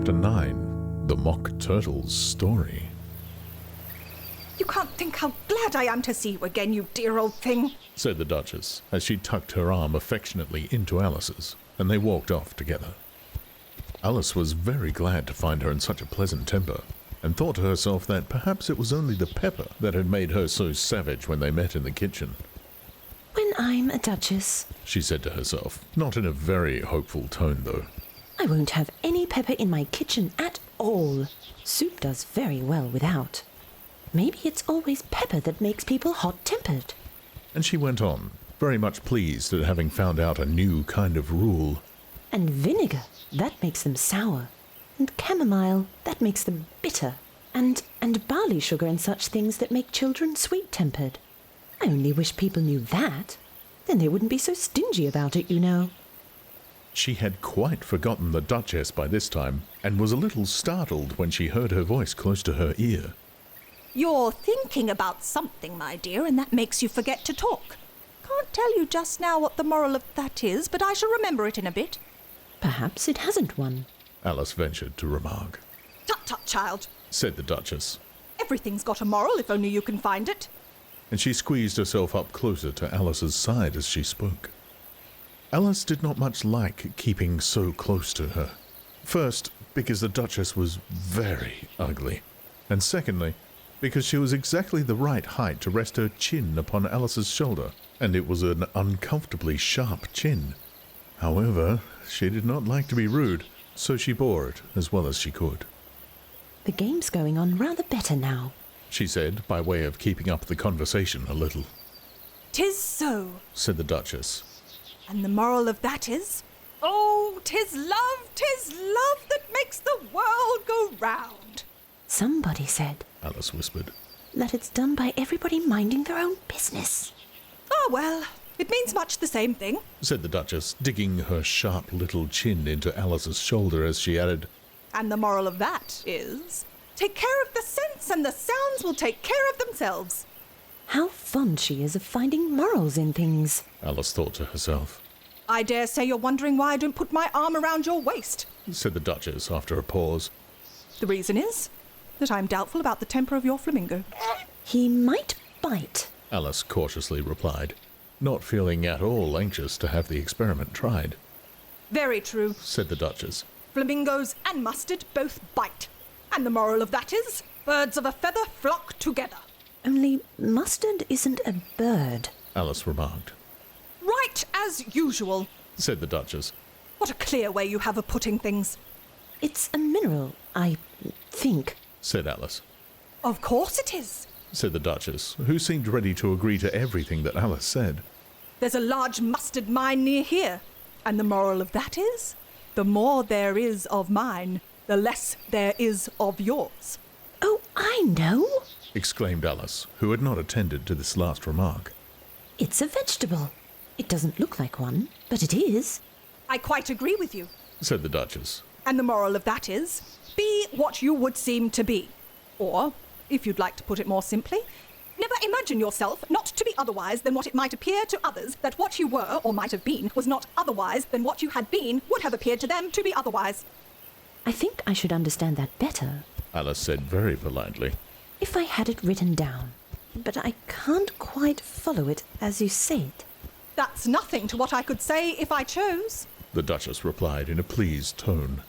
Chapter 9, The Mock Turtle's Story. You can't think how glad I am to see you again, you dear old thing, said the Duchess, as she tucked her arm affectionately into Alice's, and they walked off together. Alice was very glad to find her in such a pleasant temper, and thought to herself that perhaps it was only the pepper that had made her so savage when they met in the kitchen. When I'm a duchess, she said to herself, not in a very hopeful tone though. I won't have any pepper in my kitchen at all. Soup does very well without. Maybe it's always pepper that makes people hot-tempered. And she went on, very much pleased at having found out a new kind of rule. And vinegar, that makes them sour. And chamomile, that makes them bitter. And barley sugar and such things that make children sweet-tempered. I only wish people knew that. Then they wouldn't be so stingy about it, you know. She had quite forgotten the Duchess by this time, and was a little startled when she heard her voice close to her ear. You're thinking about something, my dear, and that makes you forget to talk. Can't tell you just now what the moral of that is, but I shall remember it in a bit. Perhaps it hasn't one, Alice ventured to remark. Tut-tut, child, said the Duchess. Everything's got a moral if only you can find it. And she squeezed herself up closer to Alice's side as she spoke. Alice did not much like keeping so close to her. First, because the Duchess was very ugly, and secondly, because she was exactly the right height to rest her chin upon Alice's shoulder, and it was an uncomfortably sharp chin. However, she did not like to be rude, so she bore it as well as she could. The game's going on rather better now, she said, by way of keeping up the conversation a little. 'Tis so, said the Duchess. And the moral of that is, oh, 'tis love that makes the world go round. Somebody said, Alice whispered, that it's done by everybody minding their own business. Ah, well, it means much the same thing, said the Duchess, digging her sharp little chin into Alice's shoulder as she added, and the moral of that is, take care of the sense and the sounds will take care of themselves. How fond she is of finding morals in things, Alice thought to herself. I dare say you're wondering why I don't put my arm around your waist, said the Duchess after a pause. The reason is that I'm doubtful about the temper of your flamingo. He might bite, Alice cautiously replied, not feeling at all anxious to have the experiment tried. Very true, said the Duchess. Flamingos and mustard both bite. And the moral of that is, birds of a feather flock together. Only mustard isn't a bird, Alice remarked. Right as usual, said the Duchess. What a clear way you have of putting things. It's a mineral, I think, said Alice. Of course it is, said the Duchess, who seemed ready to agree to everything that Alice said. There's a large mustard mine near here, and the moral of that is, the more there is of mine, the less there is of yours. Oh, I know, exclaimed Alice, who had not attended to this last remark. It's a vegetable. It doesn't look like one, but it is. I quite agree with you, said the Duchess. And the moral of that is, be what you would seem to be. Or, if you'd like to put it more simply, never imagine yourself not to be otherwise than what it might appear to others that what you were or might have been was not otherwise than what you had been would have appeared to them to be otherwise. I think I should understand that better, Alice said very politely, if I had it written down. But I can't quite follow it as you say it. That's nothing to what I could say if I chose, the Duchess replied in a pleased tone.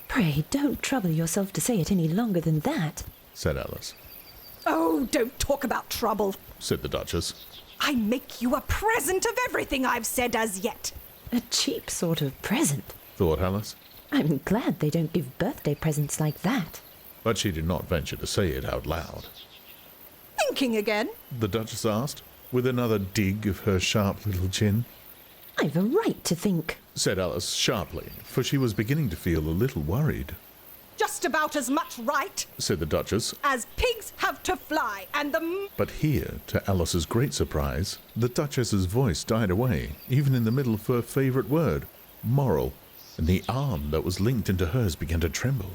Pray don't trouble yourself to say it any longer than that, said Alice. Oh, don't talk about trouble, said the Duchess. I make you a present of everything I've said as yet. A cheap sort of present, thought Alice. I'm glad they don't give birthday presents like that. But she did not venture to say it out loud. Thinking again? The Duchess asked, with another dig of her sharp little chin. I've a right to think, said Alice sharply, for she was beginning to feel a little worried. Just about as much right, said the Duchess, as pigs have to fly, and the... But here, to Alice's great surprise, the Duchess's voice died away, even in the middle of her favourite word, moral, and the arm that was linked into hers began to tremble.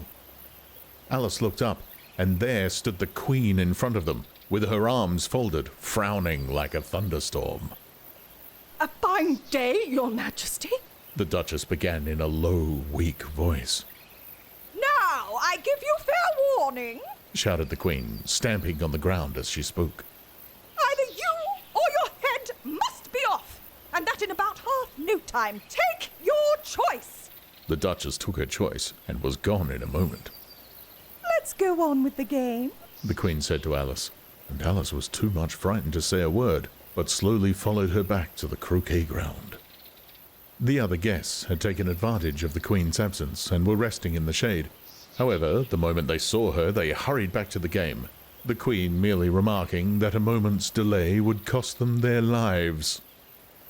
Alice looked up, and there stood the Queen in front of them, with her arms folded, frowning like a thunderstorm. A fine day, Your Majesty. The Duchess began in a low, weak voice. Now, I give you fair warning, shouted the Queen, stamping on the ground as she spoke. either you or your head must be off, and that in about half no time. Take your choice. The Duchess took her choice and was gone in a moment. Let's go on with the game. The Queen said to Alice, and Alice was too much frightened to say a word, but slowly followed her back to the croquet ground. The other guests had taken advantage of the Queen's absence and were resting in the shade. However, the moment they saw her, they hurried back to the game, the Queen merely remarking that a moment's delay would cost them their lives.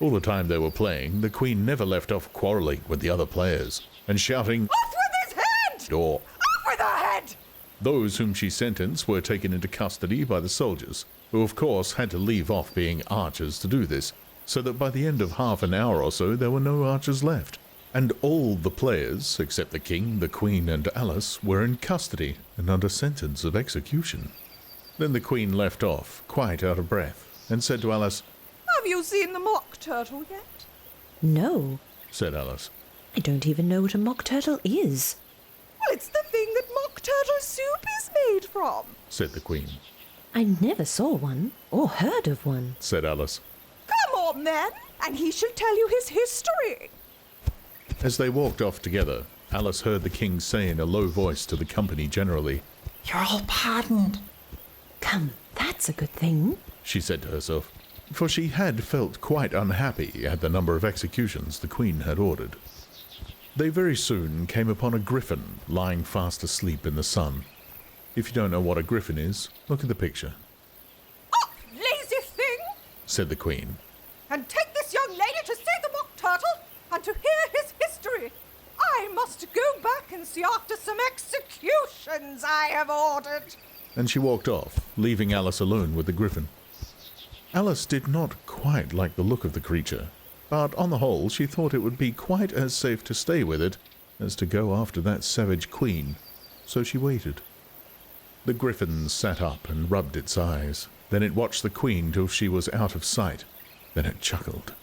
All the time they were playing, the Queen never left off quarrelling with the other players and shouting, Off with his head! or Off with her head! those whom she sentenced were taken into custody by the soldiers, who of course had to leave off being archers to do this, so that by the end of half an hour or so there were no archers left, and all the players, except the King, the Queen, and Alice, were in custody and under sentence of execution. Then the Queen left off, quite out of breath, and said to Alice, Have you seen the mock turtle yet? No, said Alice. I don't even know what a mock turtle is. Well, it's the thing that mock turtle soup is made from. Said the Queen. I never saw one or heard of one. Said Alice. Come on, then, and he shall tell you his history. As they walked off together, Alice heard the King say in a low voice to the company generally, You're all pardoned. Come, that's a good thing. she said to herself, for she had felt quite unhappy at the number of executions the Queen had ordered. They very soon came upon a griffin lying fast asleep in the sun. If you don't know what a griffin is, look at the picture, Up, lazy thing, said the Queen. and take this young lady to see the mock turtle and to hear his history. I must go back and see after some executions I have ordered. And she walked off, leaving Alice alone with the griffin. Alice did not quite like the look of the creature, but on the whole she thought it would be quite as safe to stay with it as to go after that savage Queen, so she waited. The griffin sat up and rubbed its eyes. Then it watched the Queen till she was out of sight. Then it chuckled,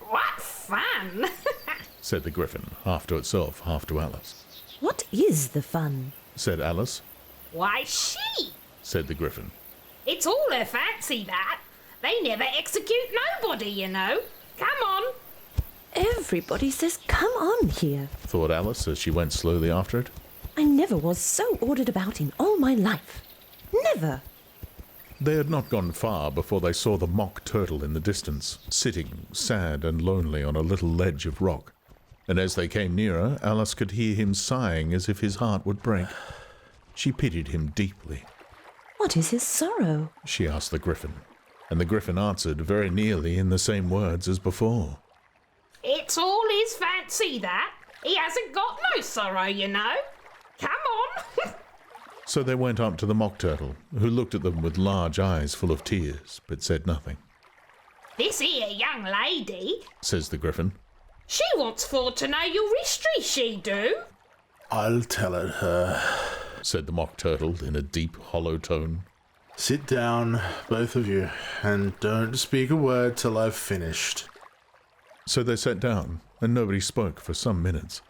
What fun! said the griffin, half to itself, half to Alice. What is the fun? Said Alice, Why, she! said the griffin. It's all her fancy, that. They never execute nobody, you know. Come on. Everybody says come on here. Thought Alice as she went slowly after it. I never was so ordered about in all my life. Never. They had not gone far before they saw the mock turtle in the distance, sitting sad and lonely on a little ledge of rock. And as they came nearer, Alice could hear him sighing as if his heart would break. She pitied him deeply. What is his sorrow? She asked the griffin, and the griffin answered very nearly in the same words as before. It's all his fancy, that. He hasn't got no sorrow, you know. Come on. So they went up to the mock turtle, who looked at them with large eyes full of tears, but said nothing. This here young lady, Says the griffin. she wants for to know your history, she do. I'll tell it her. Said the mock turtle in a deep, hollow tone. Sit down, both of you, and don't speak a word till I've finished. So they sat down, and nobody spoke for some minutes.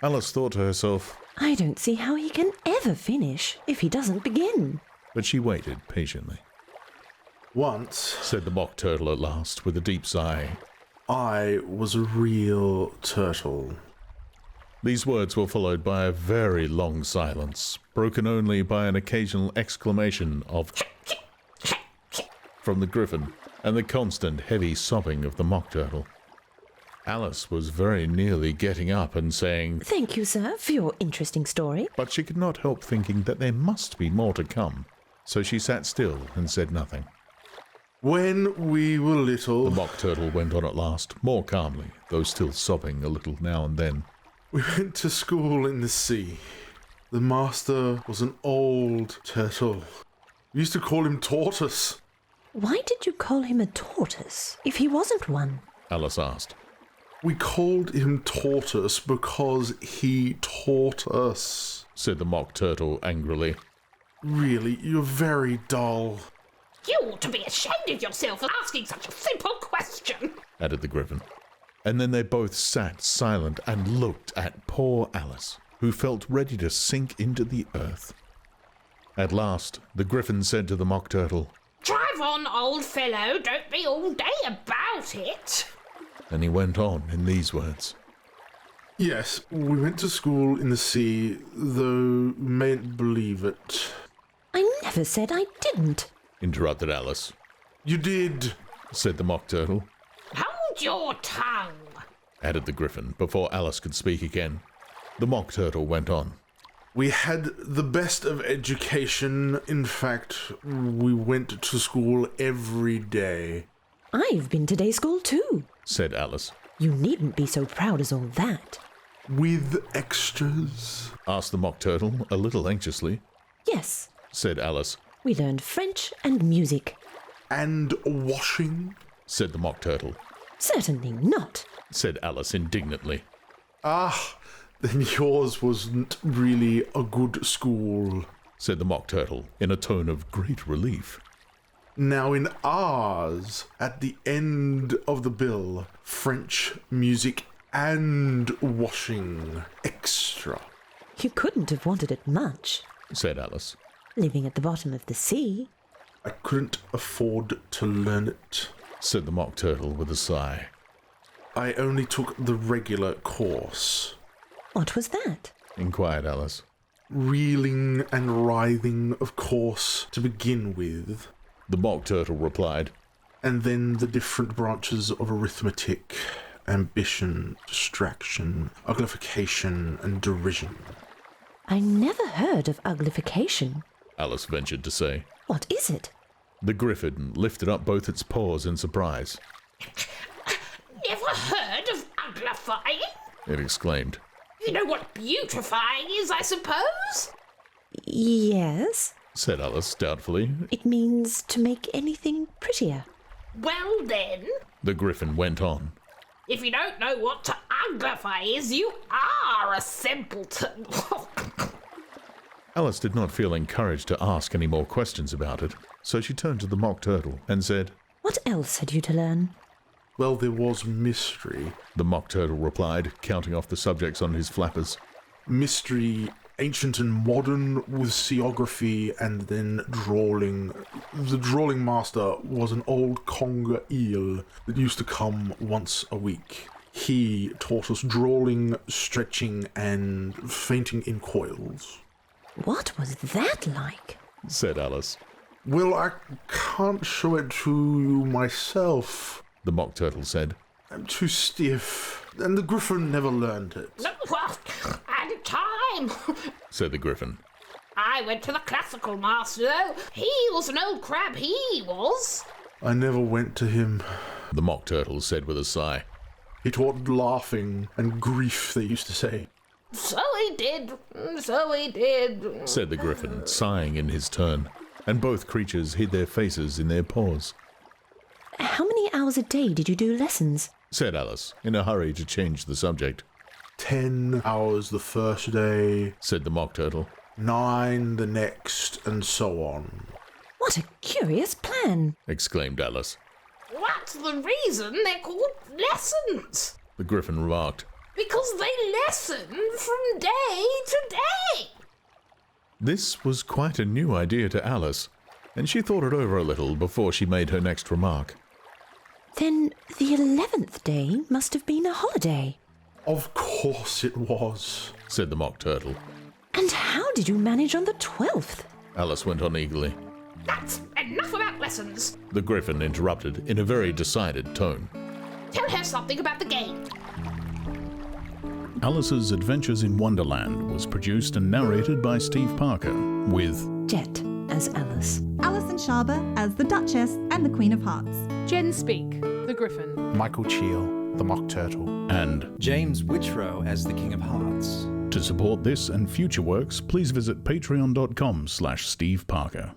Alice thought to herself, I don't see how he can ever finish if he doesn't begin. but she waited patiently. Once, Said the mock turtle at last, with a deep sigh. I was a real turtle. These words were followed by a very long silence, broken only by an occasional exclamation of from the griffin, and the constant heavy sobbing of the mock turtle. Alice was very nearly getting up and saying, Thank you, sir, for your interesting story. but she could not help thinking that there must be more to come, so she sat still and said nothing. When we were The little, mock turtle went on at last, more calmly, though still sobbing a little now and then. we went to school in the sea. The master was an old turtle. We used to call him Tortoise. Why did you call him a tortoise if he wasn't one? Alice asked. We called him Tortoise because he taught us. Said the mock turtle angrily. Really, you're very dull. You ought to be ashamed of yourself for asking such a simple question. Added the griffin. And then they both sat silent and looked at poor Alice, who felt ready to sink into the earth. At last, the Griffin said to the Mock Turtle, Drive on, old fellow, don't be all day about it. and he went on in these words. Yes, we went to school in the sea, though you mayn't believe it. I never said I didn't. Interrupted Alice. You did, Said the Mock Turtle, Hold your tongue. added the Griffin, before Alice could speak again. The Mock Turtle went on. We had the best of education. In fact, we went to school every day. I've been to day school too. Said Alice. You needn't be so proud as all that. With extras. Asked the Mock Turtle, a little anxiously. Yes, Said Alice. we learned French and music. And washing. Said the Mock Turtle. Certainly not. Said Alice indignantly. Ah, then yours wasn't really a good school. Said the Mock Turtle, in a tone of great relief. Now in ours, at the end of the bill, French, music, and washing. Extra. You couldn't have wanted it much. Said Alice. Living at the bottom of the sea. I couldn't afford to learn it. Said the Mock Turtle with a sigh. I only took the regular course. What was that? Inquired Alice. Reeling and writhing, of course, to begin with. The Mock Turtle replied. And then the different branches of arithmetic, ambition, distraction, uglification, and derision. I never heard of uglification. Alice ventured to say. What is it? The Griffin lifted up both its paws in surprise. Never heard of uglifying? It exclaimed. You know what beautifying is, I suppose? Yes, Said Alice doubtfully. it means to make anything prettier. Well then, The Griffin went on. if you don't know what to uglify is, you are a simpleton. Alice did not feel encouraged to ask any more questions about it, so she turned to the Mock Turtle and said, What else had you to learn? Well, there was mystery. The Mock Turtle replied, counting off the subjects on his flappers. Mystery, ancient and modern, with seography and then drawing. The drawing master was an old conger eel that used to come once a week. He taught us drawing, stretching, and fainting in coils. What was that like? Said Alice. Well, I can't show it to you myself. The Mock Turtle said. I'm too stiff, and the Griffin never learned it. No, well, and time. Said the Griffin. I went to the classical master, though. He was an old crab, he was. I never went to him. The Mock Turtle said with a sigh. He taught laughing and grief, they used to say. So he did, Said the Griffin, sighing in his turn, and both creatures hid their faces in their paws. How many hours a day did you do lessons? Said Alice, in a hurry to change the subject. 10 hours the first day, Said the Mock Turtle. 9 the next, and so on. What a curious plan. Exclaimed Alice. What's the reason they're called lessons? The Griffin remarked. Because they lesson from day to day. This was quite a new idea to Alice, and she thought it over a little before she made her next remark. Then the 11th day must have been a holiday. Of course it was. Said the Mock Turtle. And how did you manage on the 12th? Alice went on eagerly. That's enough about lessons. The Griffin interrupted in a very decided tone. Tell her something about the game. Alice's Adventures in Wonderland was produced and narrated by Steve Parker, with Jet as Alice. Allison Scharber as the Duchess and the Queen of Hearts. Jen Speake, the Griffin. Michael Cheel, the Mock Turtle. and James Whitrow as the King of Hearts. to support this and future works, please visit patreon.com/Steve Parker.